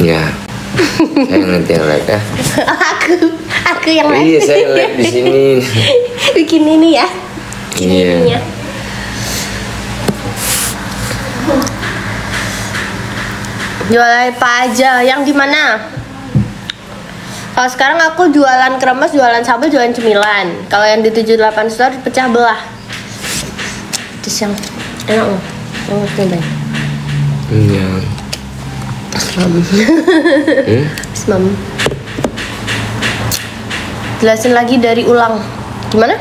Ya. Saya nanti yang live ya. Aku yang live. Iya, saya live di sini. Bikin ini ya. Iya. Jualan apa aja? Yang di mana? Kalau sekarang aku jualan kremes, jualan sambal, jualan cemilan. Kalau yang di 78 store pecah belah. Terus yang enak loh. Yang nyobain. Iya. Semam. Jelasin lagi dari ulang. Gimana?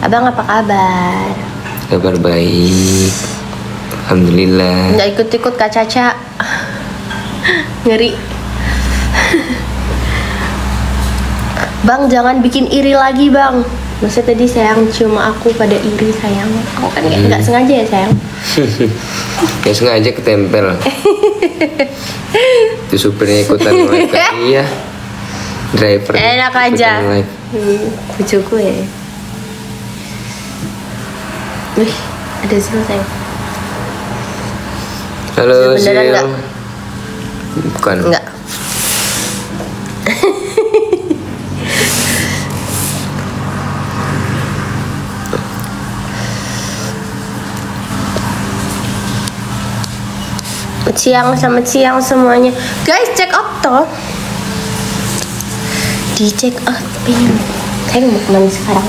Abang apa kabar? Kabar baik. Alhamdulillah. Nggak ikut-ikut Kak Caca. Ngeri. Bang, jangan bikin iri lagi, Bang. Maksudnya tadi sayang cuma aku pada iri sayang. Aku kan nggak sengaja ya sayang. Ya sengaja ketempel. Itu supirnya ikutan live kali ya. Driver. Enak aja. Bujuku ya. Wih, ada Zil sayang. Halo Zil. Enggak? Bukan. Enggak. Selamat siang semuanya. Guys, check out toh. Di check out ini. Saya mau kemana sekarang?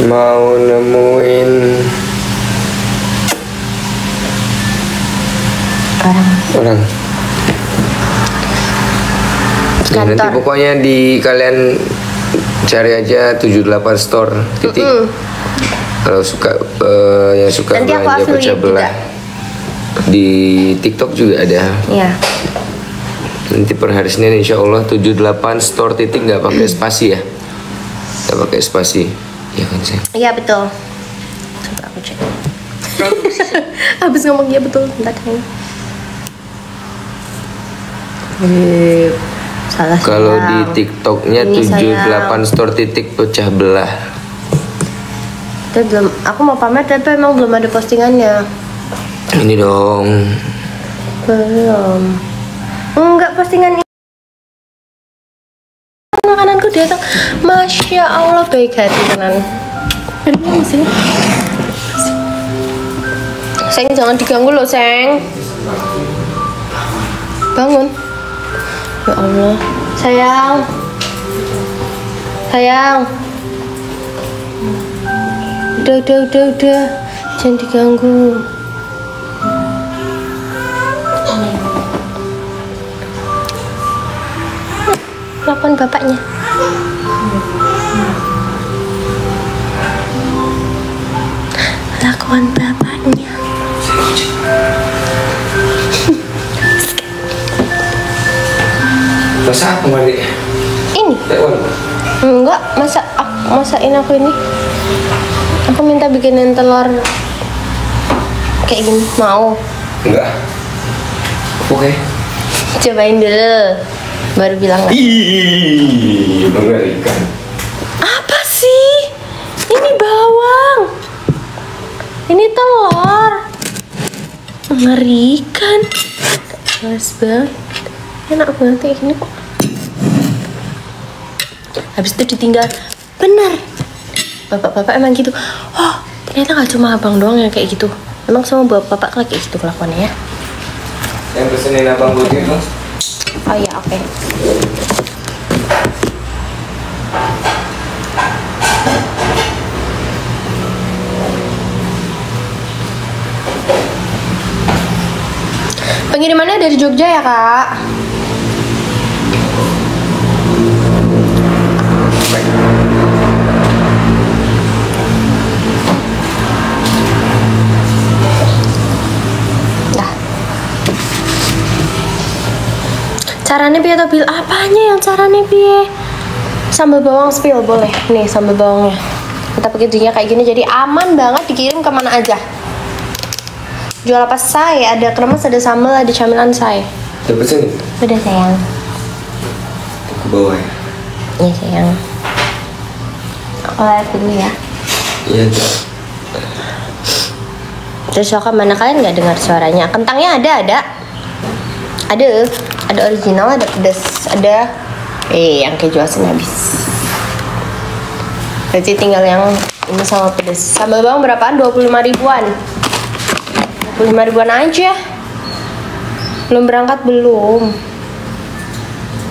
Mau nemuin orang. Ya, nanti pokoknya di kalian cari aja 78 store titik. Kalau suka yang suka nanti aku belanja pecah belah. Di TikTok juga ada. Iya. Nanti per hari Senin insya Allah 78 store titik nggak pakai spasi ya. Nggak pakai spasi. Iya kan sih? Iya betul. Coba aku cek. Habis ngomong iya betul. Bentar nih. Salah. Kalau di TikToknya 78 store titik pecah belah. Tapi belum. Aku mau pamer tapi emang belum ada postingannya. Ini dong. Belum. Enggak postingan ini. Makananku datang. Masya Allah baik hati tenan. Ini sini. Seng jangan diganggu loh, Seng. Bangun. Ya Allah. Sayang. Sayang. Udah. Jangan diganggu. Lakukan bapaknya. Lakukan bapaknya. Masak apa Mari? Ini? Enggak, masakin aku ini. Aku minta bikinin telur kayak gini. Mau? Enggak. Oke. Cobain dulu. Baru bilang nggak? Ih, mengerikan. Apa sih? Ini bawang. Ini telur. Mengerikan. Mas banget. Enak banget kayak gini kok. Habis itu ditinggal. Benar. Bapak-bapak emang gitu. Oh, ternyata nggak cuma abang doang yang kayak gitu. Emang semua bapak kayak gitu kelakuannya ya. Yang pesenin abang putih dong. Oh iya, oke. Pengirimannya dari Jogja ya, Kak? Caranya piye to Bil? Apanya yang caranya piye? Sambal bawang spill boleh. Nih sambal bawangnya. Kita pakainya kayak gini jadi aman banget dikirim kemana aja. Jual apa say? Ada kremes, ada sambal, ada camilan say. Udah pesen? Udah sayang. Ke bawah ya? Iya sayang. Aku lihat dulu ya. Iya. Terus mana kalian nggak dengar suaranya? Kentangnya ada. Ada original, ada pedas, ada yang keju asin habis. Berarti tinggal yang ini sama pedas. Sambal bawang berapaan? 25 ribuan. 25 ribuan aja. Belum berangkat belum.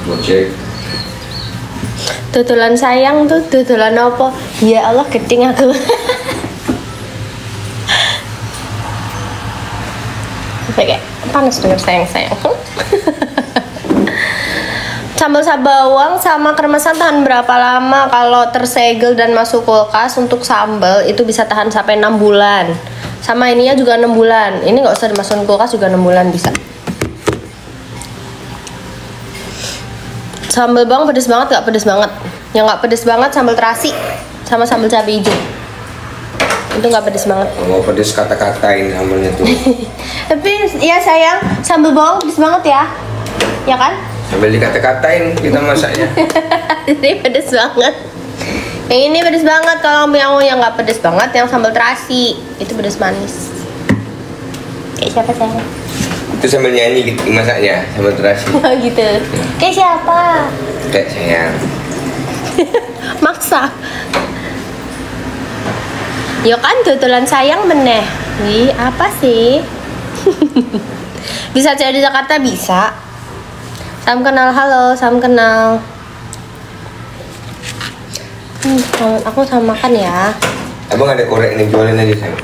Gojek. Tutulan sayang tuh, tutulan apa? Ya Allah, geding aku. Kayak panas denger sayang-sayang. Sambal bawang sama kremesan tahan berapa lama? Kalau tersegel dan masuk kulkas untuk sambal itu bisa tahan sampai 6 bulan. Sama ininya juga 6 bulan. Ini nggak usah dimasukin kulkas juga 6 bulan bisa. Sambal bawang pedes banget nggak? Pedes banget. Yang nggak pedes banget sambal terasi sama sambal cabai hijau. Itu nggak pedes banget. Mau pedes kata-katain sambalnya tuh. Tapi ya sayang, sambal bawang pedes banget ya. Ya kan? Sambil dikata-katain kita masaknya. Ini pedes banget. Yang ini pedes banget. Kalau yang nggak pedes banget, yang sambal terasi itu pedes manis. Kayak siapa sayang? Itu sambil nyanyi gitu masaknya, sambil terasi. Oh gitu. Kayak siapa? Kayak sayang. Maksa. Yo kan tutulan sayang meneh. Ih, apa sih? Bisa cari di Jakarta bisa. Salam kenal, halo, salam kenal. Aku sama makan ya. Abang ada korek nih, jualin aja sayang.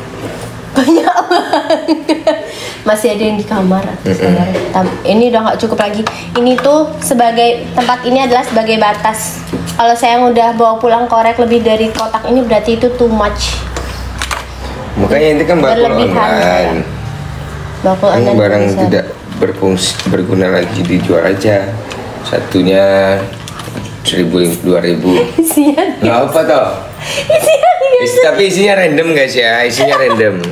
Banyak banget. Masih ada yang di kamar. Ini udah nggak cukup lagi. Ini tuh sebagai tempat ini adalah sebagai batas. Kalau saya udah bawa pulang korek lebih dari kotak ini berarti itu too much. Makanya ini kan bakul online. Bakul online barang bisa. Tidak berfungsi, berguna lagi dijual aja. Satunya 1.000, 2.000. Isinya nggak apa toh? Tapi isinya random guys ya, isinya random.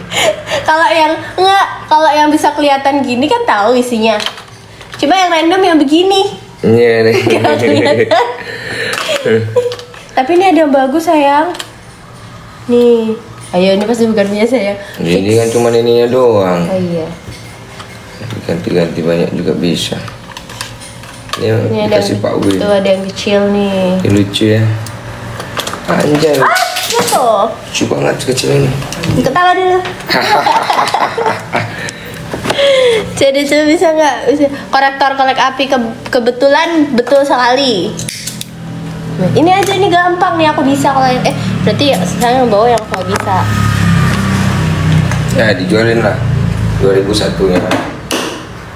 Kalau yang bisa kelihatan gini kan tahu isinya. Cuma yang random yang begini. Iya nih. Tapi ini ada yang bagus sayang. Nih, ayo ini pasti bukan punya saya. Ini kan cuma ininya doang. Oh iya. Ganti-ganti banyak juga bisa. Ini dikasih Pak Win. Tuh ada yang kecil nih. Ini lucu ya. Anjay. Gitu. Lucu banget kecil ini. Ketawa dulu. Jadi itu bisa nggak? Korektor korek api kebetulan betul sekali. Nah, ini aja ini gampang nih aku bisa kalau berarti ya saya yang bawa yang nggak bisa. Ya dijualin lah 2.000 satunya.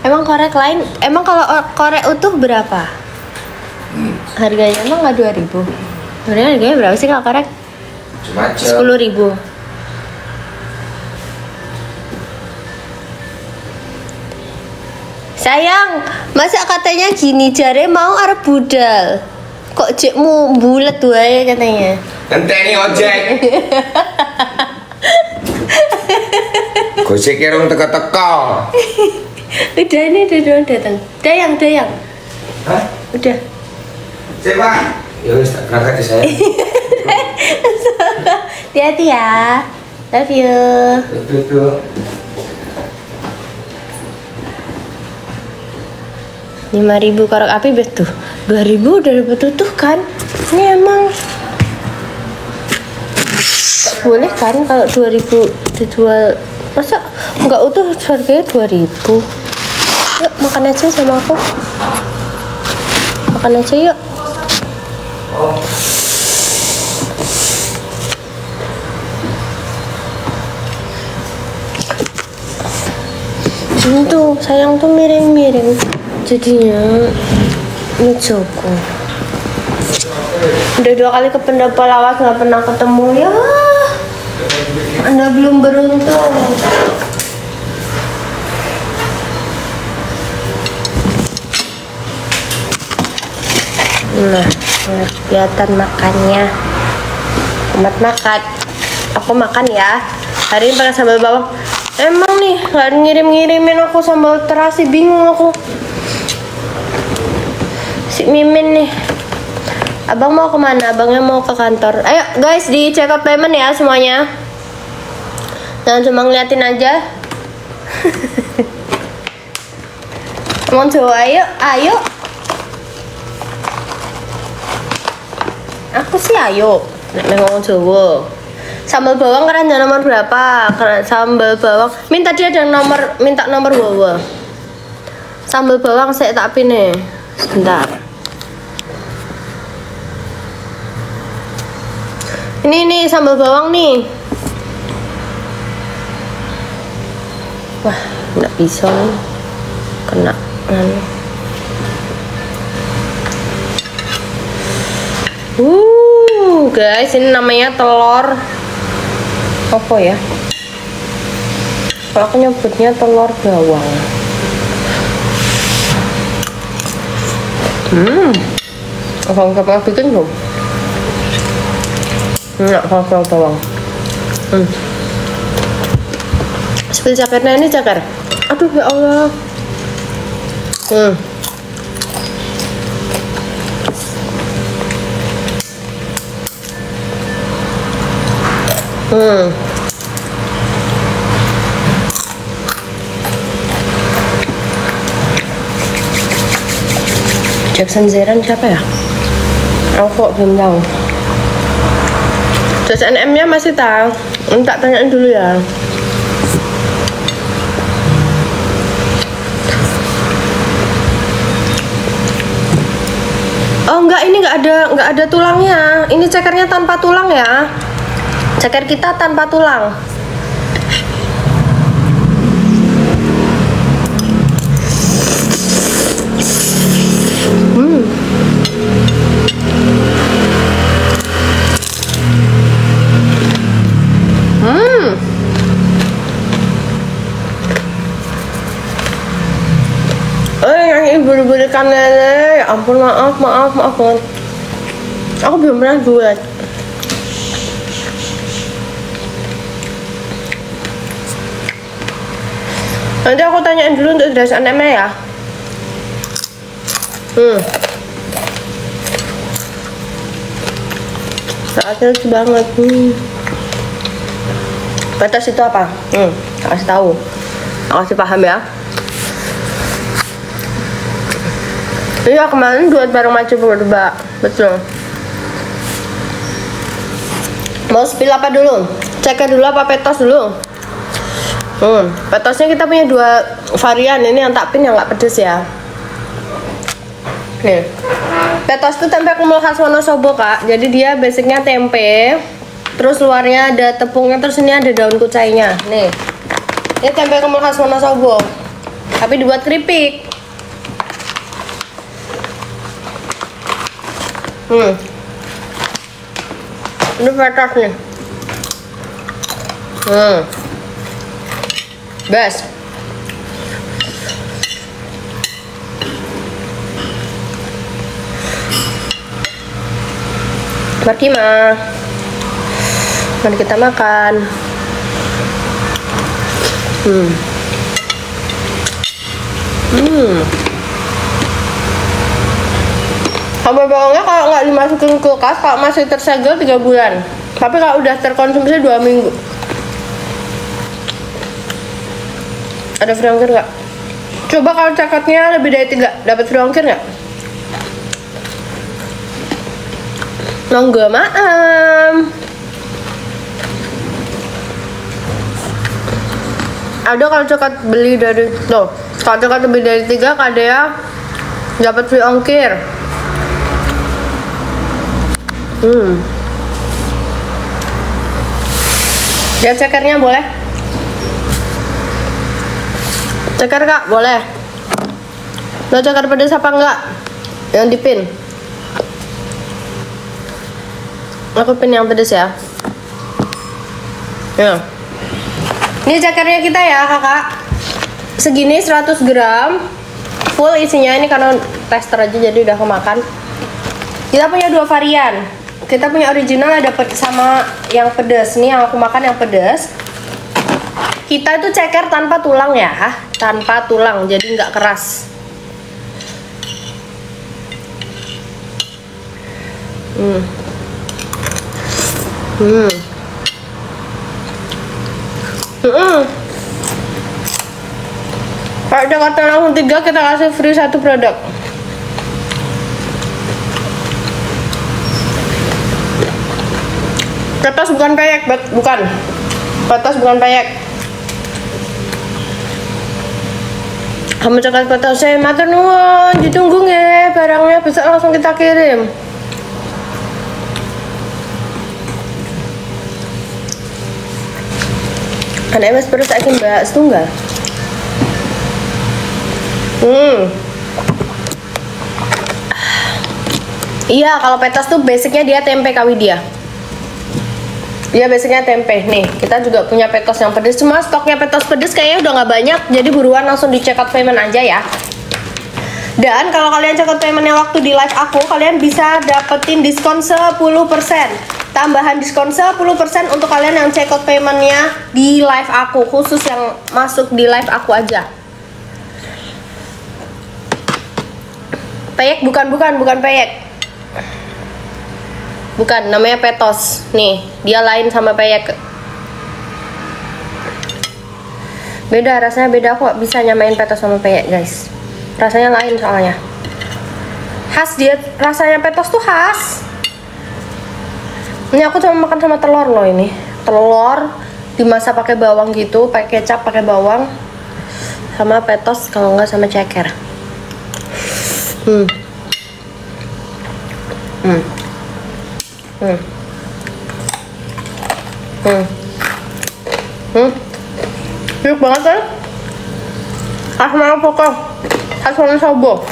Emang korek lain, emang kalau korek utuh berapa? Harganya emang nggak 2.000? Sebenarnya harganya berapa sih kalau korek? Macam 10.000. Sayang, masa katanya gini jare mau arep budal. Kok jekmu bulet wae katanya. Ngenteni ojek. Gojek rong teka-teka. Udah ini udah datang. Dayang. Hah? Udah. Siapa? Ya wis tak berangkat ya saya. Hati-hati ya. Love you. Tuh. 5.000 korek api betul. 2.000 udah dapat utuh kan? Ini emang boleh kan kalau 2.000 dijual, masa nggak utuh harganya 2.000? Yuk makan aja sama aku, makan aja yuk. Ini tuh sayang tuh miring-miring jadinya ini Joko. Udah 2 kali ke Pendopo Lawas nggak pernah ketemu ya. Anda belum beruntung. Nah, kelihatan makannya. Amat makan. Aku makan ya. Hari ini pakai sambal bawang. Emang nih nggak ngirim-ngirimin aku sambal terasi, bingung aku. Si Mimin nih. Abang mau kemana? Abangnya mau ke kantor. Ayo guys, di check out payment ya semuanya. Jangan cuma ngeliatin aja. Ngomong Jawa ayo, ayo. Aku sih ayo. Nek ngomong Jawa. Sambal bawang keranjang nomor berapa? Sambal bawang. Tadi ada yang minta nomor bawa. Sambal bawang saya tak pine. Sebentar. Ini nih sambal bawang nih. Wah, nggak bisa nih. Kena. Guys, ini namanya telur apa ya? Kalau aku nyebutnya telur bawang. Apa bikin belum? Enggak, telur bawang. Seperti cakarnya ini cakar. Aduh ya Allah. Jackson Zeran siapa ya? Aku kok belum tahu. Jackson M nya masih tahu. Tak tanyain dulu ya. Oh enggak, ini enggak ada tulangnya. Ini cekernya tanpa tulang ya. Ceker kita tanpa tulang. Yang ibu-ibu lele. Ya ampun, maaf banget. Aku belum pernah buat. Nanti aku tanyain dulu untuk dress anime ya. Saatnya lucu banget. Batas itu apa? Kasih tahu. Kasih paham ya. Iya, kemarin buat bareng macam berdua. Betul. Mau spill apa dulu? Ceker dulu apa petos dulu? Petosnya kita punya 2 varian. Ini yang tak pin, yang nggak pedes ya. Nih, petos itu tempe kumul khas Wonosobo kak. Jadi dia basicnya tempe, terus luarnya ada tepungnya, terus ini ada daun kucainya. Nih, ini tempe kumul khas Wonosobo, tapi dibuat keripik. Ini petos nih. Best. Mari kita makan. Sambal bawangnya kalau nggak dimasukin kulkas, kalau masih tersegel 3 bulan. Tapi kalau udah terkonsumsi 2 minggu. Ada free ongkir nggak? Coba kalau cakatnya lebih dari 3, dapat free ongkir nggak? Nggak maam. Ada kalau coklat beli dari kalau coklat lebih dari 3 kadea dapat free ongkir. Lihat cekernya boleh? Ceker kak boleh. Mau ceker pedas apa enggak? Yang dipin. Aku pin yang pedas ya. Ya. Ini cekernya kita ya kakak. Segini 100 gram. Full isinya, ini karena tester aja jadi udah kemakan. Kita punya 2 varian. Kita punya original ada sama yang pedas. Nih yang aku makan yang pedas. Kita itu ceker tanpa tulang ya, tanpa tulang, jadi nggak keras. Kalau udah kata langsung 3, kita kasih free 1 produk. Petos bukan peyek, bukan. Petos bukan peyek. Kamu cekat petos saya, matur nuwun, ditunggu nggih, barangnya besok langsung kita kirim. Anak mas perlu saya mbak setunggal. Iya, kalau petos tuh basicnya dia tempe Kak Widya. Iya, basicnya tempe. Nih, kita juga punya petos yang pedes. Cuma stoknya petos pedes kayaknya udah nggak banyak. Jadi buruan langsung di check out payment aja ya. Dan kalau kalian check out paymentnya waktu di live aku, kalian bisa dapetin diskon 10%. Tambahan diskon 10% untuk kalian yang check out paymentnya di live aku. Khusus yang masuk di live aku aja. Peyek bukan peyek. Bukan, namanya petos. Nih, dia lain sama peyek. Beda, rasanya beda. Aku gak bisa nyamain petos sama peyek, guys. Rasanya lain soalnya. Khas dia, rasanya petos tuh khas. Ini aku cuma makan sama telur loh ini. Telur dimasak pakai bawang gitu, pakai kecap, pakai bawang. Sama petos kalau nggak sama ceker. Enak banget kan? Khas mana pokok? Khas mana sobo?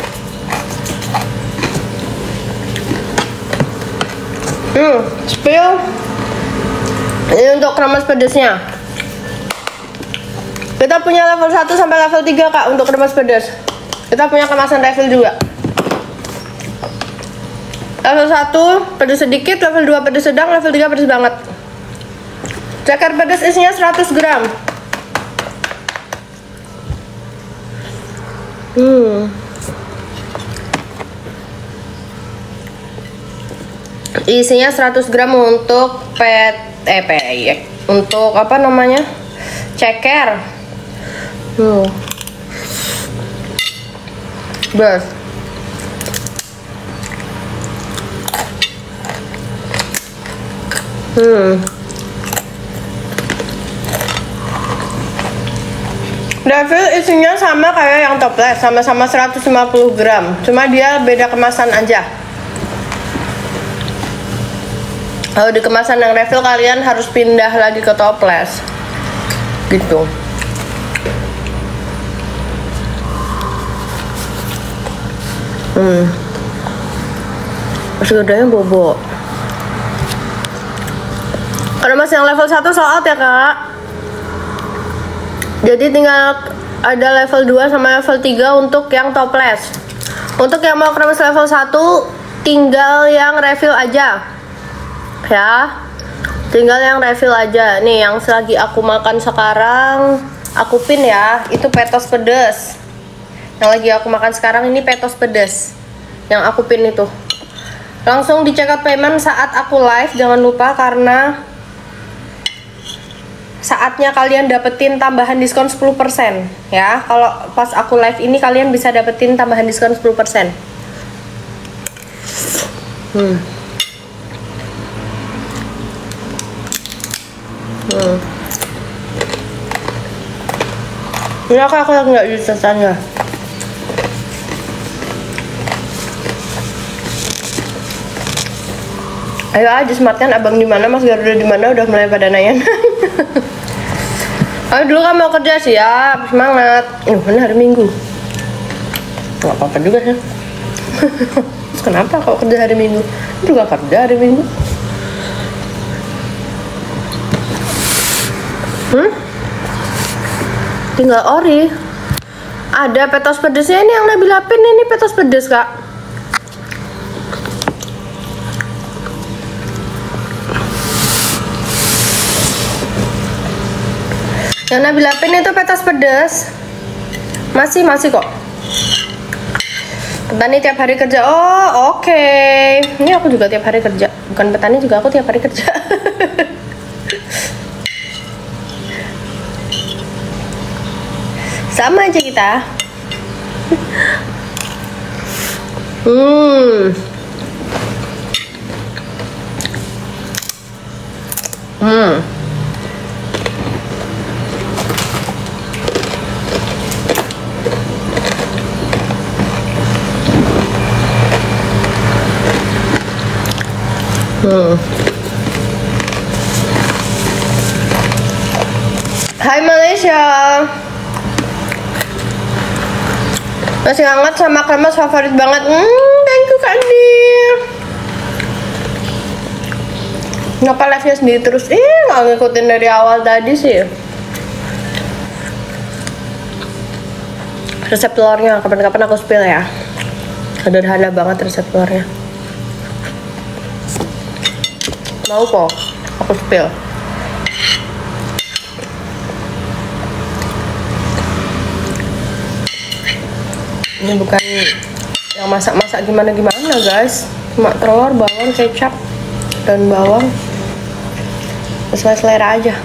Spill. Ini untuk kremes pedesnya. Kita punya level 1 sampai level 3 Kak untuk kremes pedes. Kita punya kemasan refill juga. Level 1 pedes sedikit, level 2 pedes sedang, level 3 pedes banget. Ceker pedes isinya 100 gram. Isinya 100 gram untuk peyek. Untuk apa namanya? Ceker. Bes. Refill isinya sama kayak yang toples, sama-sama 150 gram. Cuma dia beda kemasan aja. Kalau di kemasan yang refill kalian harus pindah lagi ke toples. Gitu. Masih gedenya bobo. Karena masih yang level 1 sold out ya Kak. Jadi tinggal ada level 2 sama level 3 untuk yang toples. Untuk yang mau kremes level 1 tinggal yang refill aja. Ya. Tinggal yang refill aja. Nih yang lagi aku makan sekarang, aku pin ya, itu petos pedes. Yang lagi aku makan sekarang ini petos pedes. Yang aku pin itu. Langsung di check out payment saat aku live, jangan lupa, karena saatnya kalian dapetin tambahan diskon 10% ya. Kalau pas aku live ini kalian bisa dapetin tambahan diskon 10%. Ini aku lagi nggak bisa tanya. Ayo aja sematkan abang di mana, Mas Garuda di mana, udah mulai pada nanya. Ayo dulu kan mau kerja, siap, semangat. Ini hari Minggu. Nggak apa-apa juga sih. Terus kenapa kalau kerja hari Minggu? Juga kerja hari Minggu. Tinggal ori. Ada petos pedesnya ini yang Nabila pin, ini petos pedes Kak. Yang Nabila pin itu petos pedes. Masih kok. Petani tiap hari kerja. Oh, oke. Ini aku juga tiap hari kerja. Bukan petani juga, aku tiap hari kerja. Sama aja kita. Hai Malaysia. Nasi hangat sama kremes favorit banget. Thank you Kandi. Kenapa live-nya sendiri terus? Nggak ngikutin dari awal tadi sih. Resep telurnya kapan-kapan aku spill ya. Sederhana banget resep telurnya. Mau kok aku spill. Ini bukan yang masak-masak gimana-gimana guys, cuma telur, bawang, kecap, dan bawang sesuai selera aja.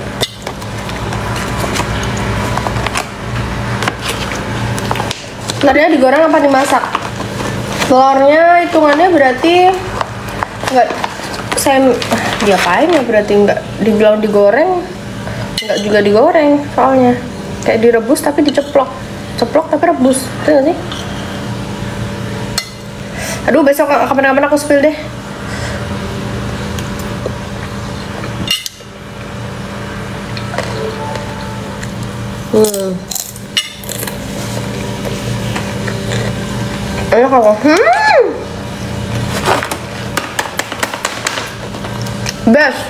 Telurnya digoreng apa dimasak? Telurnya hitungannya berarti nggak diapain ya, berarti nggak dibilang digoreng, nggak juga digoreng, soalnya kayak direbus tapi diceplok tapi rebus, itu nggak sih? Aduh, besok kapan-kapan aku spill deh. Enak aku. Best.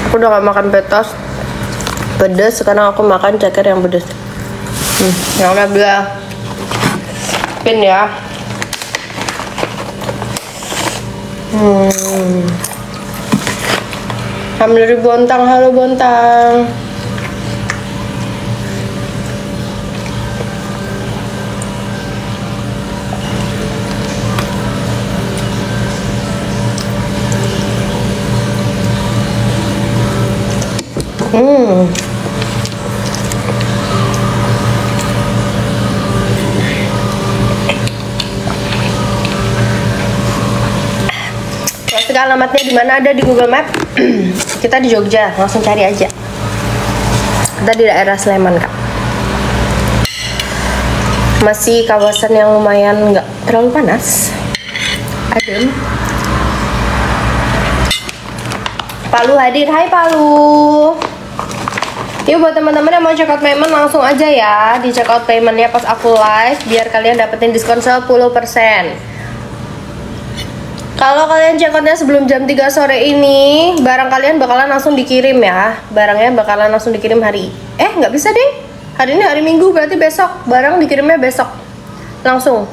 Aku udah gak makan petos pedes, sekarang aku makan ceker yang pedes. Yang Nabila pin ya. Alhamdulillah Bontang, halo Bontang. Alamatnya di mana, ada di Google Map. Kita di Jogja, langsung cari aja. Kita di daerah Sleman Kak. Masih kawasan yang lumayan nggak terlalu panas, adem. Palu hadir, hai Palu. Yuk buat teman-teman yang mau check out payment langsung aja ya, di check out paymentnya pas aku live biar kalian dapetin diskon 10%. Kalau kalian check outnya sebelum jam 3 sore ini, barang kalian bakalan langsung dikirim ya. Barangnya bakalan langsung dikirim hari. Nggak bisa deh. Hari ini hari Minggu, berarti besok. Barang dikirimnya besok. Langsung.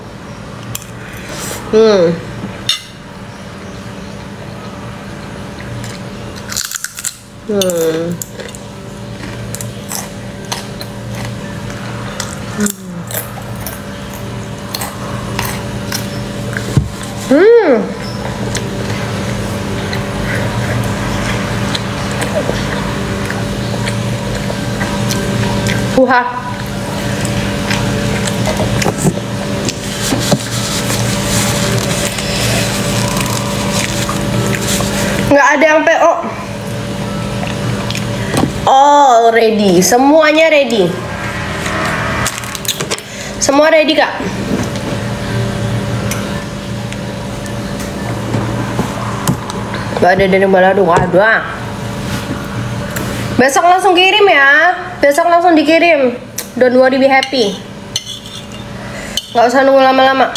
Nggak ada yang PO. All ready, semuanya ready. Semua ready Kak. Mbak ada dari balado, waduh. Besok langsung kirim ya. Besok langsung dikirim. Don't worry, be happy. Nggak usah nunggu lama-lama.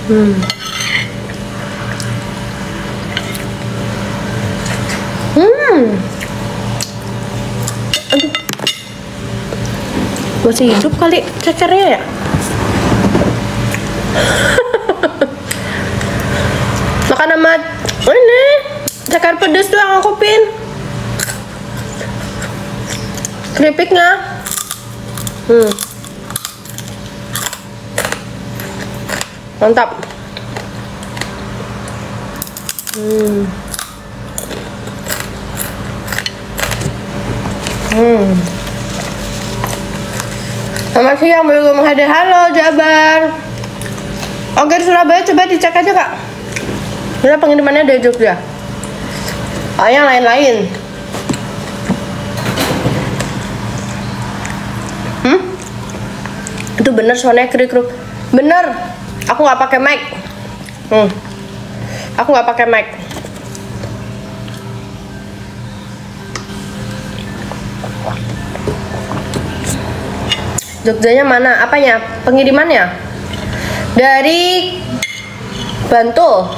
Aduh. Masih hidup kali cekernya ya. Makan amat. Ini ceker pedes doang aku pin. Keripiknya. Mantap. Selamat siang, belum hadir. Halo Jabar. Oke, di Surabaya coba dicek aja kak. Bila pengirimannya dari Jogja. Oh, yang lain-lain. Itu bener suaranya krik-kruk. Bener. Aku nggak pakai mic. Aku nggak pakai mic. Jogjanya mana? Apanya? Pengirimannya? Dari Bantul.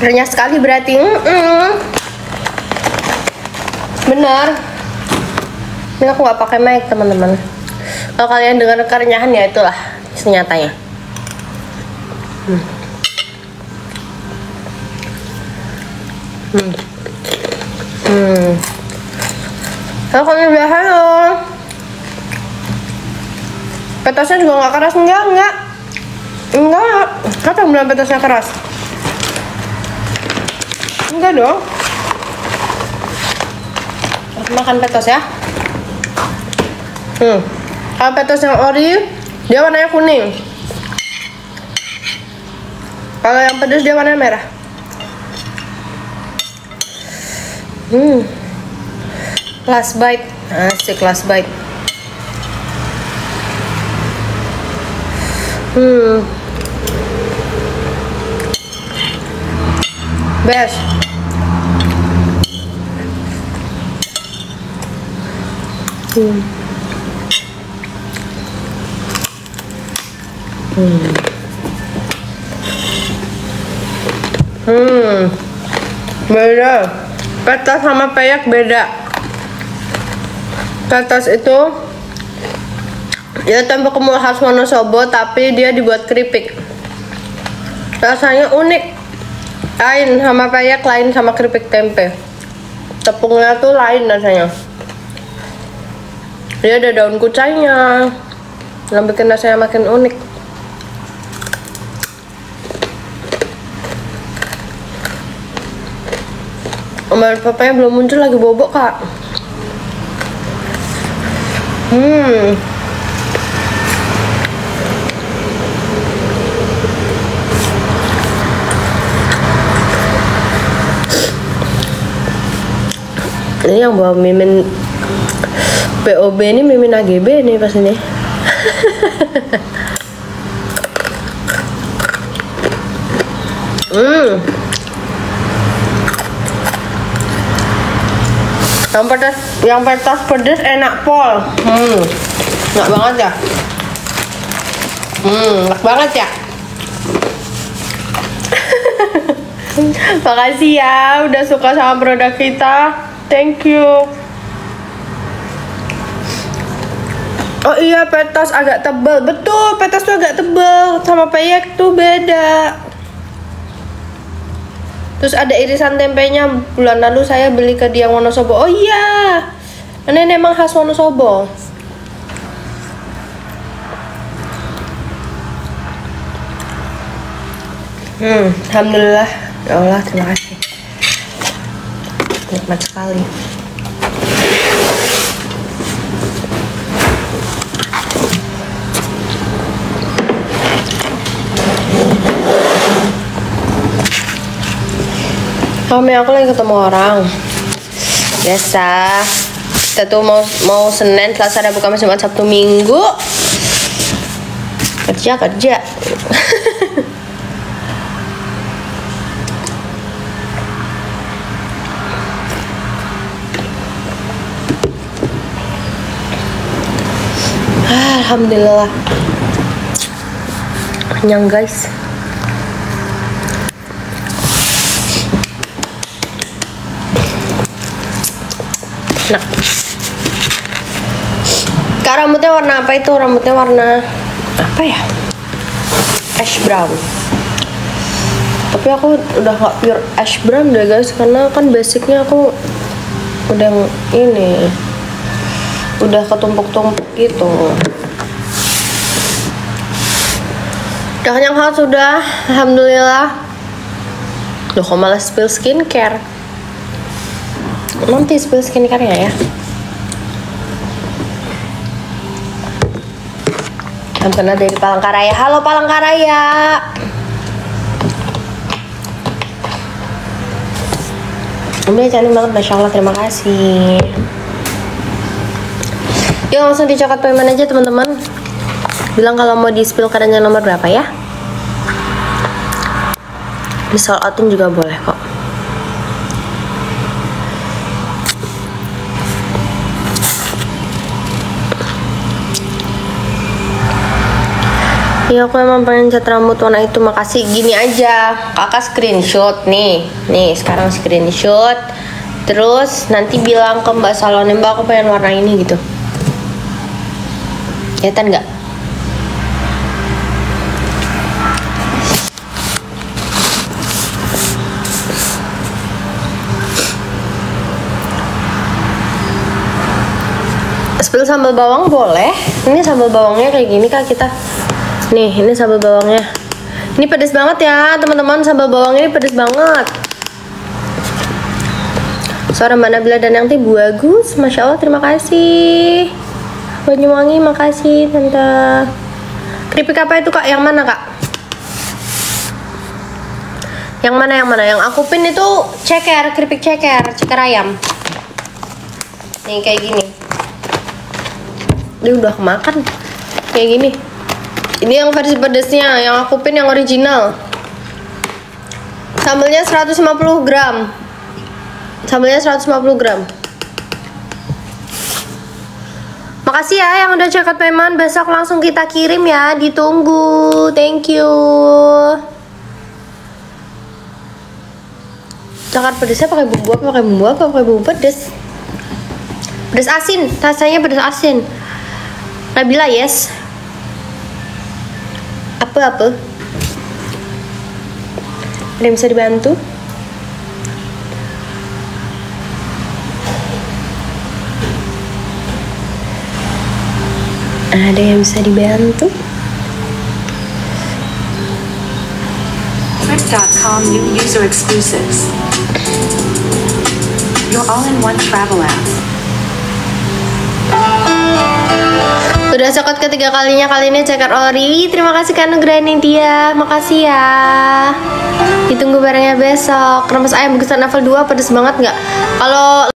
Renyah sekali berarti. Benar. Ini aku nggak pakai mic teman-teman. Kalau kalian dengar kerenyahan ya itulah senyatanya. Halo kalian udah halo. Petasnya juga nggak keras, enggak. Apa yang bilang petasnya keras? Enggak dong. Makan petos ya. Kalau petos yang ori dia warnanya kuning. Kalau yang pedas dia warnanya merah. Last bite. Asik last bite. Best. Beda. Petas sama peyek beda. Petas itu ya tempe kemul khas Wonosobo, tapi dia dibuat keripik. Rasanya unik. Lain sama peyek, lain sama keripik tempe. Tepungnya tuh lain rasanya. Dia ada daun kucainya, yang bikin rasanya makin unik. Omelet papanya belum muncul, lagi bobok kak. Ini yang bawa mimin POB ini, mimin AGB nih pas ini. Yang petas pedas enak pol. Enak banget ya. Enak banget ya. Makasih ya udah suka sama produk kita. Thank you. Oh iya, petas agak tebal. Betul, petas tuh agak tebal. Sama peyek tuh beda. Terus ada irisan tempenya. Bulan lalu saya beli ke Diang Wonosobo. Oh iya, ini memang khas Wonosobo. Alhamdulillah. Ya Allah, terima kasih. Nikmat sekali. Mami, aku lagi ketemu orang. Biasa. Kita tuh mau Senin, Selasa, Rabu, Kamis, Jumat, Sabtu, Minggu. Kerja. Alhamdulillah. Kenyang guys. Nah, kak, rambutnya warna apa itu? Rambutnya warna apa ya? Ash brown. Tapi aku udah gak pure ash brown deh guys, karena kan basicnya aku udah ini udah ketumpuk-tumpuk gitu. Udah kenyang banget sudah, alhamdulillah. Loh kok malah spill skincare? Nanti spill skincare-nya ya. Yang pernah dari Palangkaraya. Halo Palangkaraya. Udah cantik banget, Masya Allah, terima kasih. Yuk langsung dicoklat payment aja teman-teman. Bilang kalau mau di spill keranjang nomor berapa ya. Di sold outin juga boleh kok. Ya aku emang pengen cat rambut warna itu, makasih. Gini aja, kakak screenshot nih. Nih sekarang screenshot. Terus nanti bilang ke mbak salonnya, mbak aku pengen warna ini gitu. Kelihatan nggak? Spill sambal bawang boleh. Ini sambal bawangnya kayak gini kak kita. Nih, ini sambal bawangnya. Ini pedas banget ya, teman-teman. Sambal bawang ini pedas banget. Suara Mbak Nabila dan Yanti bagus. Masya Allah, terima kasih. Banyuwangi, makasih tante. Keripik apa itu kak? Yang mana kak? Yang mana? Yang aku pin itu ceker, keripik ceker ayam. Nih kayak gini. Dia udah kemakan. Kayak gini. Ini yang versi pedasnya, yang aku pin yang original. Sambelnya 150 gram. Sambelnya 150 gram. Makasih ya yang udah cekat payment. Besok langsung kita kirim ya, ditunggu. Thank you. Coklat pedasnya pakai bumbu apa? Pakai bumbu pedas. Pedas asin, rasanya pedas asin. Nabila yes. Apa? Ada yang bisa dibantu? Ada yang bisa dibantu? Trip.com new user exclusives. Your all-in-one travel app. Udah coklat ketiga kalinya, kali ini ceker ori. Terima kasih Kak Nugraha Nindya, makasih ya. Ditunggu barangnya besok. Kremes ayam Bukusan level 2 pedes banget nggak? Kalau